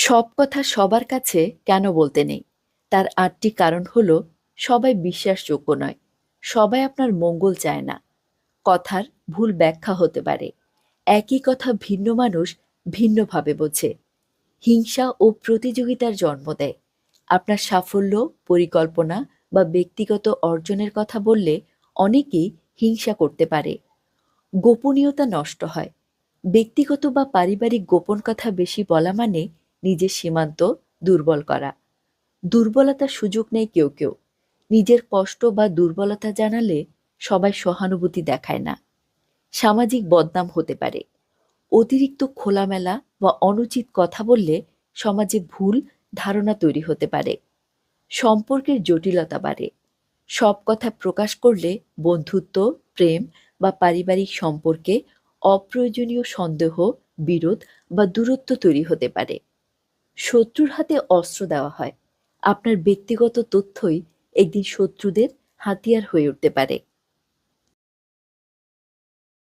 সব কথা সবার কাছে কেন বলতে নেই? তার ৮টি কারণ হলো, সবাই বিশ্বাসযোগ্য নয়। সবাই আপনার মঙ্গল চায় না। কথার ভুল ব্যাখ্যা হতে পারে। একই কথা ভিন্ন মানুষ ভিন্নভাবে বোঝে। হিংসা ও প্রতিযোগিতার জন্ম দেয়। আপনার সাফল্য, পরিকল্পনা বা ব্যক্তিগত অর্জনের কথা বললে অনেকেই হিংসা করতে পারে। গোপনীয়তা নষ্ট হয়। ব্যক্তিগত বা পারিবারিক গোপন কথা বেশি বলা মানে নিজের সীমান্ত দুর্বল করা। দুর্বলতার সুযোগ নেয় কেউ কেউ। নিজের কষ্ট বা দুর্বলতা জানালে সবাই সহানুভূতি দেখায় না। সামাজিক বদনাম হতে পারে। অতিরিক্ত খোলামেলা বা অনুচিত কথা বললে সমাজে ভুল ধারণা তৈরি হতে পারে। সম্পর্কের জটিলতা বাড়ে। সব কথা প্রকাশ করলে বন্ধুত্ব, প্রেম বা পারিবারিক সম্পর্কে অপ্রয়োজনীয় সন্দেহ, বিরোধ বা দূরত্ব তৈরি হতে পারে। শত্রুর হাতে অস্ত্র দেওয়া হয়। আপনার ব্যক্তিগত তথ্যই একদিন শত্রুদের হাতিয়ার হয়ে উঠতে পারে।